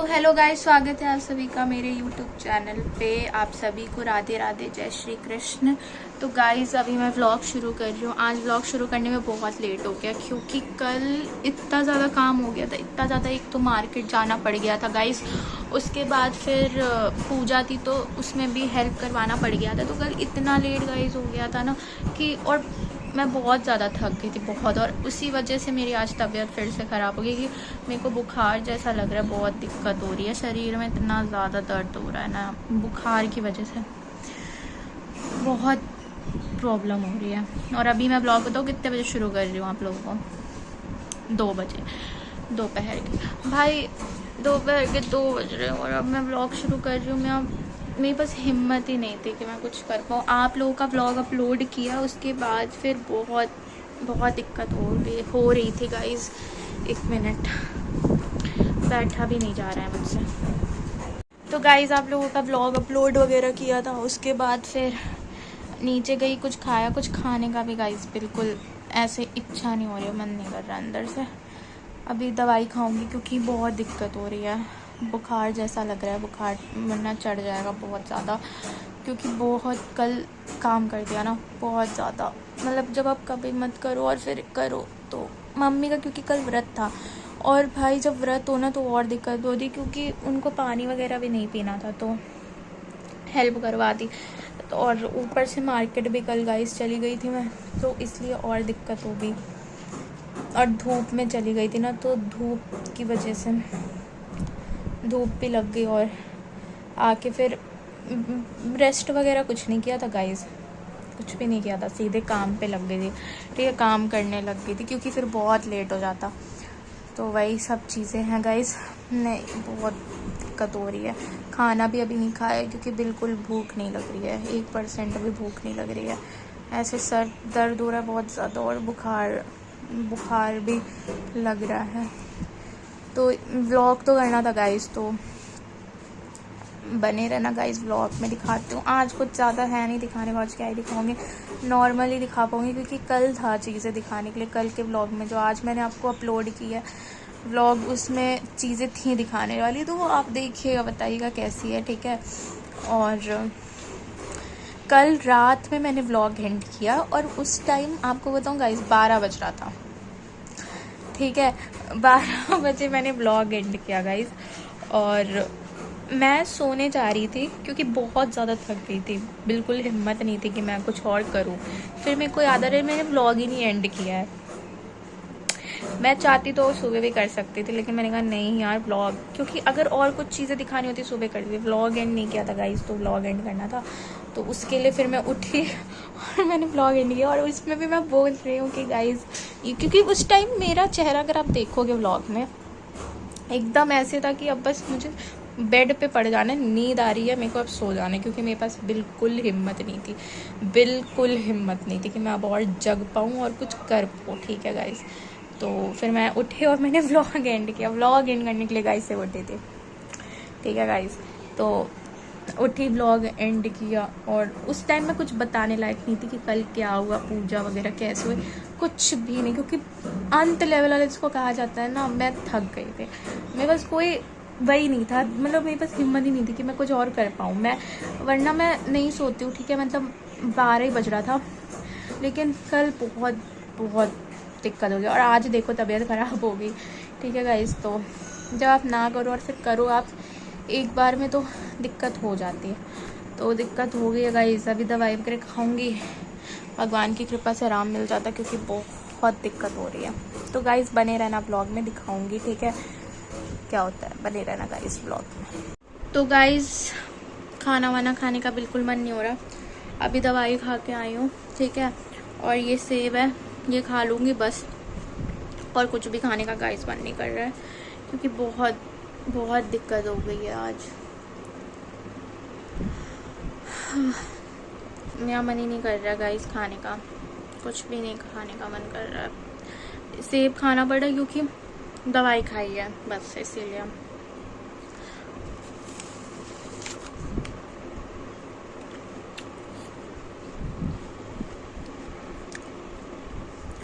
Hello guys, स्वागत है आप सभी का मेरे यूट्यूब चैनल पे। आप सभी को राधे राधे, जय श्री कृष्ण। तो गाइस अभी मैं व्लॉग शुरू कर रही हूँ। आज व्लॉग शुरू करने में बहुत लेट हो गया क्योंकि कल इतना ज़्यादा काम हो गया था, इतना ज़्यादा। एक तो मार्केट जाना पड़ गया था गाइस, उसके बाद फिर पूजा थी तो उसमें भी हेल्प करवाना पड़ गया था। तो कल इतना लेट गाइस हो गया था ना कि, और मैं बहुत ज़्यादा थक गई थी, बहुत। और उसी वजह से मेरी आज तबीयत फिर से ख़राब हो गई कि मेरे को बुखार जैसा लग रहा है, बहुत दिक्कत हो रही है शरीर में, इतना ज़्यादा दर्द हो रहा है ना बुखार की वजह से, बहुत प्रॉब्लम हो रही है। और अभी मैं ब्लॉग बताऊँ कितने बजे शुरू कर रही हूँ आप लोगों को? 2 बजे दोपहर के। भाई दोपहर के 2 बज रहे हैं और अब मैं ब्लॉग शुरू कर रही हूँ। मैं मेरे पास हिम्मत ही नहीं थी कि मैं कुछ कर पाऊँ। आप लोगों का व्लॉग अपलोड किया, उसके बाद फिर बहुत दिक्कत हो रही थी गाइस। 1 मिनट, बैठा भी नहीं जा रहा है मुझसे। तो गाइस आप लोगों का व्लॉग अपलोड वगैरह किया था, उसके बाद फिर नीचे गई, कुछ खाया, कुछ खाने का भी गाइस बिल्कुल ऐसे इच्छा नहीं हो रही है, मन नहीं कर रहा अंदर से। अभी दवाई खाऊंगी क्योंकि बहुत दिक्कत हो रही है, बुखार जैसा लग रहा है, बुखार वरना चढ़ जाएगा बहुत ज़्यादा। क्योंकि बहुत कल काम कर दिया ना, बहुत ज़्यादा। मतलब जब आप कभी मत करो और फिर करो तो मम्मी का, क्योंकि कल व्रत था। और भाई जब व्रत हो ना तो और दिक्कत होती, क्योंकि उनको पानी वगैरह भी नहीं पीना था तो हेल्प करवा दी। तो और ऊपर से मार्केट भी कल गाइस चली गई थी मैं, तो इसलिए और दिक्कत हो गई। और धूप में चली गई थी ना, तो धूप की वजह से धूप भी लग गई। और आके फिर रेस्ट वगैरह कुछ नहीं किया था गाइस, कुछ भी नहीं किया था, सीधे काम पे लग गई थी। ठीक है, काम करने लग गई थी क्योंकि फिर बहुत लेट हो जाता। तो वही सब चीज़ें हैं गाइस। नहीं, बहुत दिक्कत हो रही है। खाना भी अभी नहीं खाया क्योंकि बिल्कुल भूख नहीं लग रही है, 1% भी भूख नहीं लग रही है। ऐसे सर दर्द हो रहा है बहुत ज़्यादा और बुखार भी लग रहा है। तो व्लॉग तो करना था गाइस, तो बने रहना गाइस। व्लॉग में दिखाती हूँ। आज कुछ ज़्यादा है नहीं दिखाने को, आज क्या ही दिखाऊंगी, नॉर्मली दिखा पाऊँगी क्योंकि कल था चीज़ें दिखाने के लिए। कल के व्लॉग में जो आज मैंने आपको अपलोड की है व्लॉग, उसमें चीज़ें थी दिखाने वाली, तो वो आप देखिएगा, बताइएगा कैसी है, ठीक है। और कल रात में मैंने व्लॉग एंड किया और उस टाइम आपको बताऊँ गाइस 12 बज रहा था, ठीक है। 12 बजे मैंने व्लॉग एंड किया गाइस। और मैं सोने जा रही थी क्योंकि बहुत ज़्यादा थक गई थी, बिल्कुल हिम्मत नहीं थी कि मैं कुछ और करूं। फिर मेरे को याद आ रहा है मैंने व्लॉग ही नहीं एंड किया है। मैं चाहती तो सुबह भी कर सकती थी, लेकिन मैंने कहा नहीं यार व्लॉग, क्योंकि अगर और कुछ चीज़ें दिखानी होती सुबह कर दी। व्लॉग एंड नहीं किया था गाइस, तो व्लॉग एंड करना था, तो उसके लिए फिर मैं उठी और मैंने व्लॉग एंड किया। और उसमें भी मैं बोल रही हूँ कि गाइस, क्योंकि उस टाइम मेरा चेहरा अगर आप देखोगे व्लॉग में, एकदम ऐसे था कि अब बस मुझे बेड पे पड़ जाना, नींद आ रही है मेरे को, अब सो जाना है। क्योंकि मेरे पास बिल्कुल हिम्मत नहीं थी, बिल्कुल हिम्मत नहीं थी कि मैं अब और जग पाऊँ और कुछ कर पाऊँ, ठीक है गाइस। तो फिर मैं उठी और मैंने व्लॉग एंड किया। व्लॉग एंड करने के लिए गाइस से उठी थी, ठीक है गाइस। तो उठी, व्लॉग एंड किया। और उस टाइम मैं कुछ बताने लायक नहीं थी कि कल क्या हुआ, पूजा वगैरह कैसे हुई, कुछ भी नहीं। क्योंकि अंत लेवल वाले जिसको कहा जाता है ना, मैं थक गई थी, मेरे पास कोई वही नहीं था, मतलब मेरे पास हिम्मत ही नहीं थी कि मैं कुछ और कर पाऊँ। वरना मैं नहीं सोती हूँ, ठीक है, मतलब 12 ही बज रहा था। लेकिन कल बहुत दिक्कत हो गई और आज देखो तबीयत ख़राब हो गई, ठीक है गाइस। तो जब आप ना करो और फिर करो आप एक बार में, तो दिक्कत हो जाती है। तो दिक्कत हो गई है गाइस। अभी दवाई वगैरह खाऊंगी, भगवान की कृपा से आराम मिल जाता, क्योंकि बहुत दिक्कत हो रही है। तो गाइस बने रहना, ब्लॉग में दिखाऊंगी, ठीक है, क्या होता है, बने रहना गाइस ब्लॉग में। तो गाइस खाना वाना खाने का बिल्कुल मन नहीं हो रहा, अभी दवाई खा के आई हूँ, ठीक है। और ये सेब है, ये खा लूँगी बस, और कुछ भी खाने का गाइस मन नहीं कर रहा है, क्योंकि बहुत दिक्कत हो गई है आज। मेरा मन ही नहीं कर रहा गाइस खाने का, कुछ भी नहीं खाने का मन कर रहा है। सेब खाना पड़ा क्योंकि दवाई खाई है, बस इसीलिए।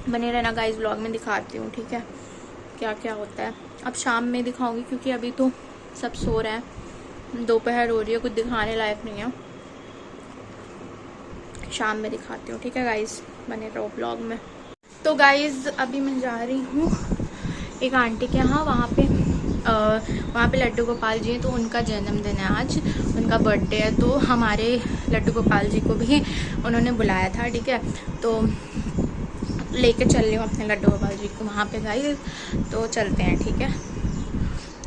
बने रहना गाइस, ब्लॉग में दिखाती हूँ, ठीक है, क्या क्या होता है। अब शाम में दिखाऊंगी क्योंकि अभी तो सब सो रहे हैं, दोपहर हो रही है, कुछ दिखाने लायक नहीं है। शाम में दिखाती हूँ, ठीक है गाइज, बने रहो ब्लॉग में। तो गाइज अभी मैं जा रही हूँ एक आंटी के यहाँ, वहाँ पे लड्डू गोपाल जी हैं, तो उनका जन्मदिन है आज, उनका बर्थडे है, तो हमारे लड्डू गोपाल जी को भी उन्होंने बुलाया था, ठीक है। तो लेके चल रही हूँ अपने लड्डू गोपाल जी को वहाँ पे गाइस, तो चलते हैं, ठीक है।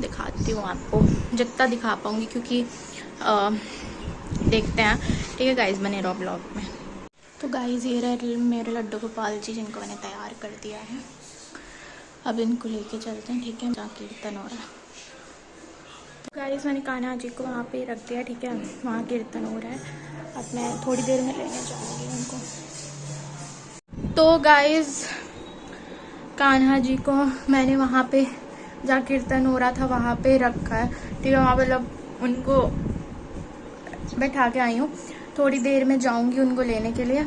दिखाती हूँ आपको जितना दिखा पाऊँगी, क्योंकि देखते हैं, ठीक है गाइस, बने रहो ब्लॉग में। तो गाइस ये रहे मेरे लड्डू गोपाल जी, जिनको मैंने तैयार कर दिया है। अब इनको लेके चलते हैं, ठीक है, जहाँ कीर्तन हो रहा है। तो गाइस मैंने कान्हा जी को वहाँ पे रख दिया, ठीक है, वहाँ कीर्तन हो रहा है। अब मैं थोड़ी देर में लेने जाऊँगी उनको। तो गाइस कान्हा जी को मैंने वहाँ पे जहाँ कीर्तन हो रहा था वहाँ पे रखा है, ठीक है। वहाँ मतलब उनको बैठा के आई हूँ, थोड़ी देर में जाऊँगी उनको लेने के लिए।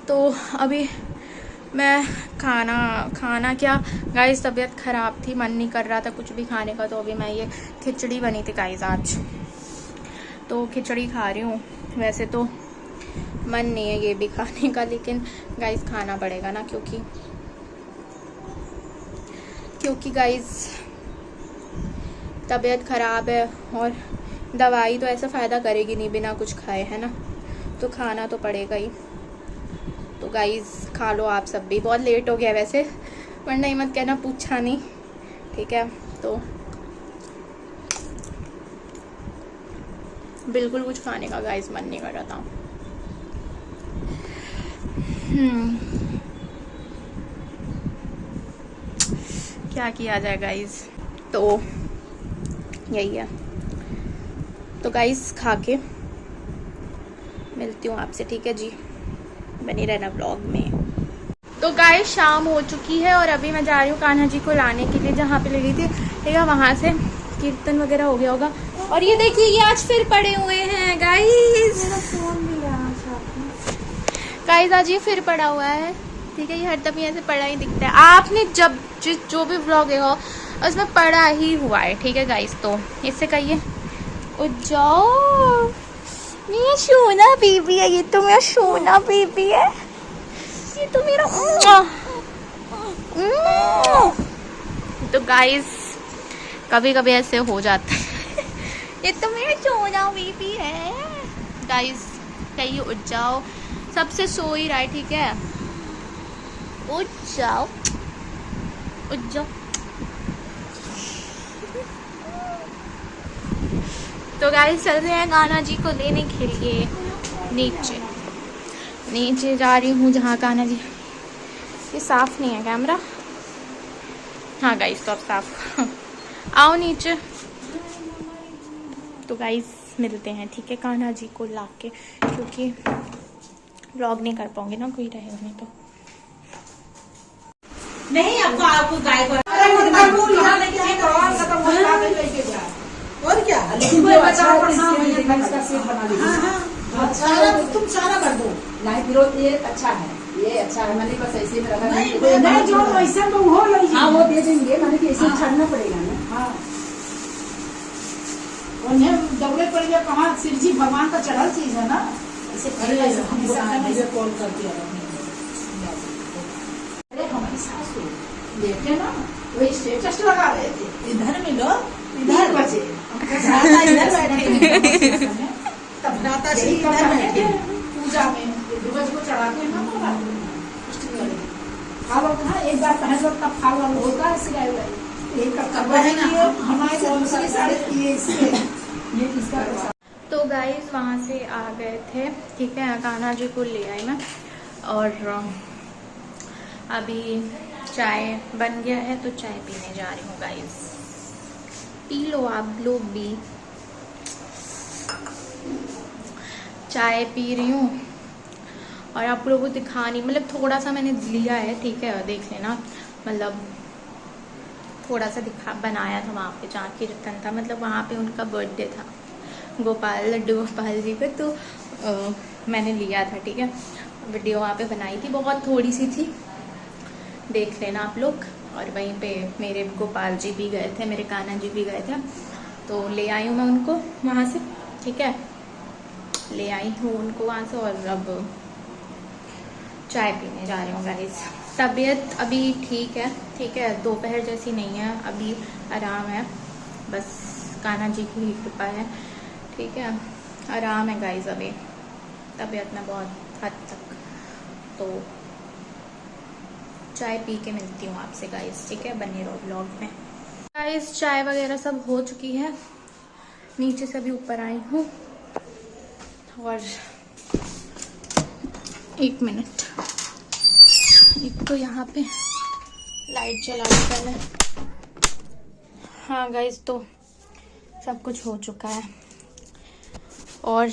तो अभी मैं खाना क्या गाइस, तबीयत ख़राब थी, मन नहीं कर रहा था कुछ भी खाने का, तो अभी मैं ये खिचड़ी बनी थी गाइस आज, तो खिचड़ी खा रही हूँ। वैसे तो मन नहीं है ये भी खाने का, लेकिन गाइस खाना पड़ेगा ना, क्योंकि गाइस तबीयत ख़राब है और दवाई तो ऐसा फ़ायदा करेगी नहीं बिना कुछ खाए, है ना, तो खाना तो पड़ेगा ही। तो गाइस खा लो आप सब भी, बहुत लेट हो गया वैसे, वरना ही मत कहना पूछा नहीं, ठीक है। तो बिल्कुल कुछ खाने का गाइस मन नहीं कर रहा था। क्या किया जाए गाइस, तो यही है। तो गाइस खा के मिलती हूँ आपसे, ठीक है जी, बनी रहना ब्लॉग में। तो गाइस शाम हो चुकी है और अभी मैं जा रही हूँ कान्हा जी को लाने के लिए, जहाँ पे ले गई थी, ठीक है। वहाँ से कीर्तन वगैरह हो गया होगा, और ये देखिए ये आज फिर पड़े हुए हैं गाइस, आज ये फिर पड़ा हुआ है, ठीक है। ये हर दम ऐसे पड़ा ही दिखता है, आपने जब जो भी व्लॉग है उसमें पड़ा ही हुआ है, ठीक है गाइस। तो इससे कहिए जाओ, ये सोना बेबी है, ये तो मेरा सोना बेबी है, ये तो मेरा तो गाइस कभी कभी ऐसे हो जाता है ये तो मेरा सोना बेबी है गाइस। कहिए उठ जाओ, सबसे सो ही रहा है, ठीक है, उठ जाओ। तो गाइस चल रहे हैं कान्हा जी को लेने के लिए, नीचे जा रही हूँ जहाँ कान्हा जी। ये साफ नहीं है कैमरा, हाँ गाइस तो अब साफ आओ नीचे। तो गाइस मिलते हैं, ठीक है, कान्हा जी को लाके, क्योंकि व्लॉग नहीं कर पाऊंगी ना, कोई रहेगा नहीं तो। नहीं अब आपको गाय को और क्या तुम सारा कर दो। ये अच्छा है, ये अच्छा है, मैंने बस ऐसे में रखा नहीं जो वैसे तो हो हाँ वो दे देंगे, मैंने कि ऐसे छाड़ना पड़ेगा ना। हाँ उन्हें दौड़े पड़ गया, कहाँ शिव जी भगवान का चढ़ल चीज है ना, ऐसे कॉल कर दिया। अरे हमारी सासू देखे ना, वही स्टेटस लगा रहे थे, इधर मिलो इधर बचे इधर बैठे तब नाता जी इधर बैठे पूजा में ध्रुवज को चढ़ाते हैं ना, खा लो ना, एक बार पहन लो तब खा लो, होगा सिलाए हुआ एक कपड़ा है ना हमारे दूसरी साड़ी ये इससे ये किसका। तो गाइस वहाँ से आ गए थे, ठीक है, कान्हा जी को ले आई मैं, और अभी चाय बन गया है तो चाय पीने जा रही हूँ गाइस। पी लो आप लोग भी, चाय पी रही हूँ और आप लोगों को दिखा नहीं, मतलब थोड़ा सा मैंने लिया है, ठीक है, देख लेना, मतलब थोड़ा सा बनाया था वहाँ पे जहाँ कीर्तन था, मतलब वहाँ पे उनका बर्थडे था, लड्डू गोपाल जी का, तो मैंने लिया था, ठीक है। वीडियो वहाँ पे बनाई थी, बहुत थोड़ी सी थी, देख लेना आप लोग। और वहीं पे मेरे गोपाल जी भी गए थे, मेरे कान्हा जी भी गए थे, तो ले आई हूँ मैं उनको वहाँ से। ठीक है, ले आई हूँ उनको वहाँ से और अब चाय पीने जा रही हूँ गाइस। तबीयत अभी ठीक है, दोपहर जैसी नहीं है, अभी आराम है, बस कान्हा जी की कृपा है। ठीक है, आराम है गाइस अभी तबीयत में बहुत हद तक। तो चाय पी के मिलती हूँ आपसे गाइस। ठीक है, बने रहो व्लॉग में गाइस। चाय वगैरह सब हो चुकी है, नीचे से भी ऊपर आई हूँ। और एक मिनट, एक तो यहाँ पे लाइट जला दी पहले। हाँ गाइस, तो सब कुछ हो चुका है और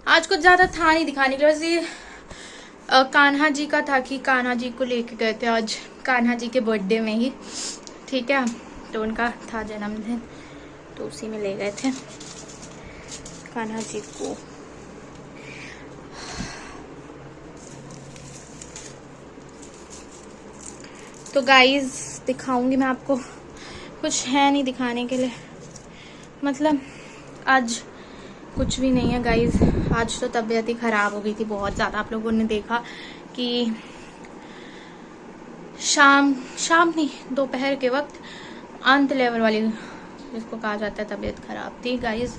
आज कुछ ज़्यादा था नहीं दिखाने के लिए। वैसे कान्हा जी का था कि कान्हा जी को लेके गए थे आज कान्हा जी के बर्थडे में ही। ठीक है, तो उनका था जन्मदिन, तो उसी में ले गए थे कान्हा जी को। तो गाइस दिखाऊंगी मैं आपको, कुछ है नहीं दिखाने के लिए, मतलब आज कुछ भी नहीं है गाइस। आज तो तबीयत ही खराब हो गई थी बहुत ज़्यादा। आप लोगों ने देखा कि शाम नहीं, दोपहर के वक्त अंत लेवल वाली जिसको कहा जाता है तबीयत खराब थी गाइस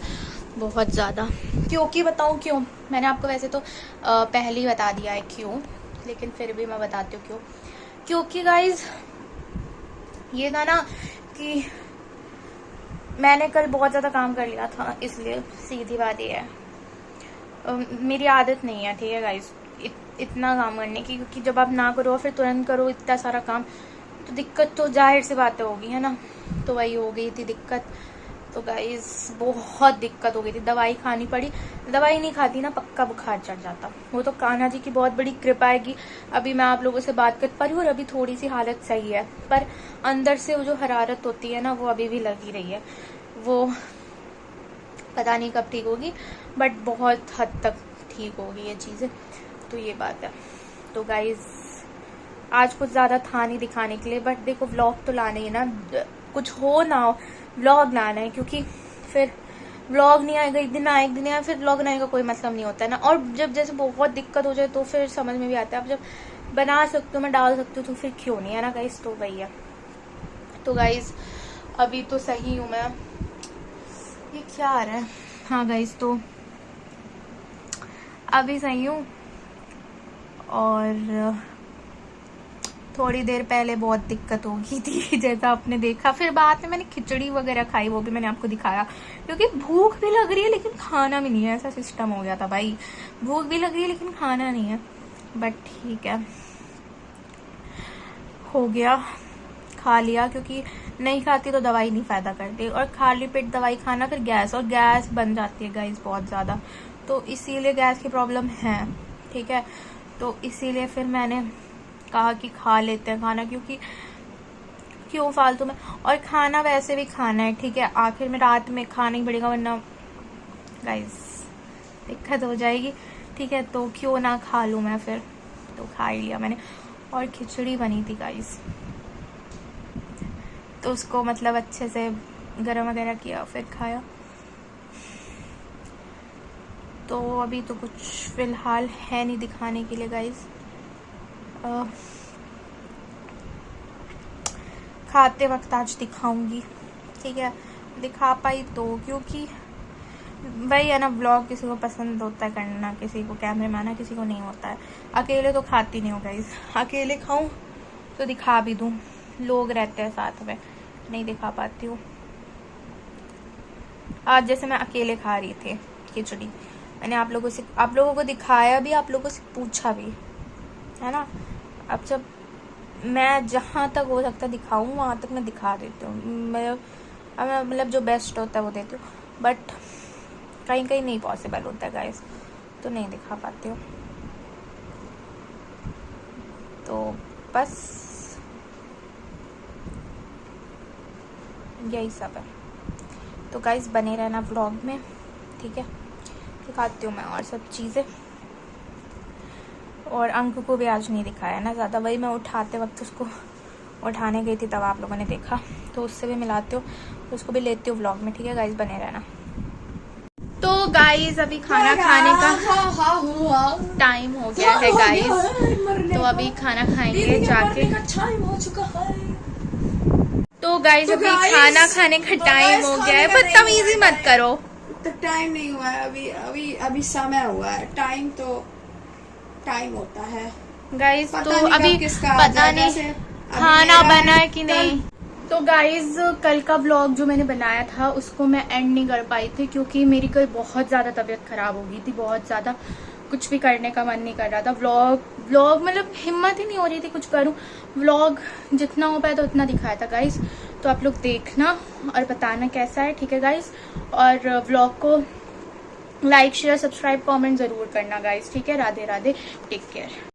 बहुत ज़्यादा। क्योंकि बताऊँ क्यों, मैंने आपको वैसे तो पहले ही बता दिया है क्यों, लेकिन फिर भी मैं बताती हूँ क्यों। क्योंकि गाइस ये था ना कि मैंने कल बहुत ज़्यादा काम कर लिया था, इसलिए सीधी बात ये है। मेरी आदत नहीं है, ठीक है गाइस, इतना काम करने की, क्योंकि जब आप ना करो फिर तुरंत करो इतना सारा काम, तो दिक्कत तो जाहिर सी बातें होगी, है ना। तो वही हो गई थी दिक्कत। तो गाइस बहुत दिक्कत हो गई थी, दवाई खानी पड़ी। दवाई नहीं खाती ना पक्का बुखार चढ़ जाता। वो तो कान्हा जी की बहुत बड़ी कृपा है कि अभी मैं आप लोगों से बात कर पा रही हूँ और अभी थोड़ी सी हालत सही है, पर अंदर से वो जो हरारत होती है ना वो अभी भी लगी रही है। वो पता नहीं कब ठीक होगी, बट बहुत हद तक ठीक होगी ये चीज़ें, तो ये बात है। तो गाइज आज कुछ ज़्यादा था नहीं दिखाने के लिए, बट देखो व्लॉग तो लाना ही ना, कुछ हो ना हो व्लॉग लाना है, क्योंकि फिर व्लॉग नहीं आएगा, एक दिन आए एक दिन आए, फिर व्लॉग बनाने का कोई मतलब नहीं होता है ना। और जब जैसे बहुत दिक्कत हो जाए तो फिर समझ में भी आता है, आप जब बना सकते हो, मैं डाल सकती हूँ, तो फिर क्यों नहीं, है ना गाइज। तो वही है। तो गाइज अभी तो सही हूँ मैं, ये क्या आ रहा है। हाँ गाइज, तो अभी सही हूँ और थोड़ी देर पहले बहुत दिक्कत हो गई थी जैसा आपने देखा। फिर बाद में मैंने खिचड़ी वगैरह खाई, वो भी मैंने आपको दिखाया, क्योंकि भूख भी लग रही है लेकिन खाना भी नहीं है, ऐसा सिस्टम हो गया था भाई। भूख भी लग रही है लेकिन खाना नहीं है, बट ठीक है, हो गया, खा लिया, क्योंकि नहीं खाती तो दवाई नहीं फ़ायदा करती, और खाली पेट दवाई खाना फिर गैस, और गैस बन जाती है गाइस बहुत ज़्यादा, तो इसीलिए गैस की प्रॉब्लम है। ठीक है, तो इसीलिए फिर मैंने कहा कि खा लेते हैं खाना, क्योंकि क्यों फालतू में, और खाना वैसे भी खाना है, ठीक है, आखिर में रात में खाना ही पड़ेगा, वरना गाइस दिक्कत हो जाएगी। ठीक है, तो क्यों ना खा लूँ मैं, फिर तो खा ही लिया मैंने। और खिचड़ी बनी थी गाइस, तो उसको मतलब अच्छे से गरम वगैरह किया, फिर खाया। तो अभी तो कुछ फिलहाल है नहीं दिखाने के लिए गाइस। खाते वक्त आज दिखाऊंगी, ठीक है, दिखा पाई तो, क्योंकि वही है ना, ब्लॉग किसी को पसंद होता है करना, किसी को कैमरे में आना, किसी को नहीं होता है। अकेले तो खाती नहीं हूँ गाइस, अकेले खाऊं तो दिखा भी दूँ, लोग रहते हैं साथ में, नहीं दिखा पाती हूँ। आज जैसे मैं अकेले खा रही थी खिचड़ी, मैंने आप लोगों को दिखाया भी, आप लोगों से पूछा भी, है ना। अब जब मैं जहाँ तक हो सकता दिखाऊं वहाँ तक मैं दिखा देती हूँ, मतलब जो बेस्ट होता है वो देती हूँ, बट कहीं कहीं नहीं पॉसिबल होता है गाइस, तो नहीं दिखा पाती हूँ। तो बस यही सब है। तो गाइस बने रहना व्लॉग में, ठीक है, दिखाती हूँ मैं और सब चीज़ें। और अंक को भी आज नहीं दिखाया ना ज़्यादा, वही मैं उठाते वक्त उसको उठाने गई थी तब आप लोगों ने देखा, तो उससे भी मिलाती हूँ, उसको भी लेती हूँ व्लॉग में, ठीक है गाइस, बने रहना। तो गाइस अभी खाना खाने का टाइम हो गया है गाइस, तो अभी खाना खाएंगे जाके। तो गाइस अभी खाना खाने का टाइम हो गया है, बदतमीजी मत करो। तो टाइम नहीं हुआ है, अभी समय हुआ है, टाइम होता है गाइस। तो नहीं अभी कब किसका पता नहीं जैसे खाना मेरा बना है कि नहीं। तो गाइज कल का व्लॉग जो मैंने बनाया था उसको मैं एंड नहीं कर पाई थी, क्योंकि मेरी कल बहुत ज़्यादा तबीयत ख़राब हो गई थी, बहुत ज़्यादा कुछ भी करने का मन नहीं कर रहा था। व्लॉग मतलब हिम्मत ही नहीं हो रही थी कुछ करूं। व्लॉग जितना हो पाया तो उतना दिखाया था गाइज, तो आप लोग देखना और बताना कैसा है, ठीक है गाइज। और व्लॉग को लाइक शेयर सब्सक्राइब कमेंट ज़रूर करना गाइज, ठीक है। Radhe Radhe, take care.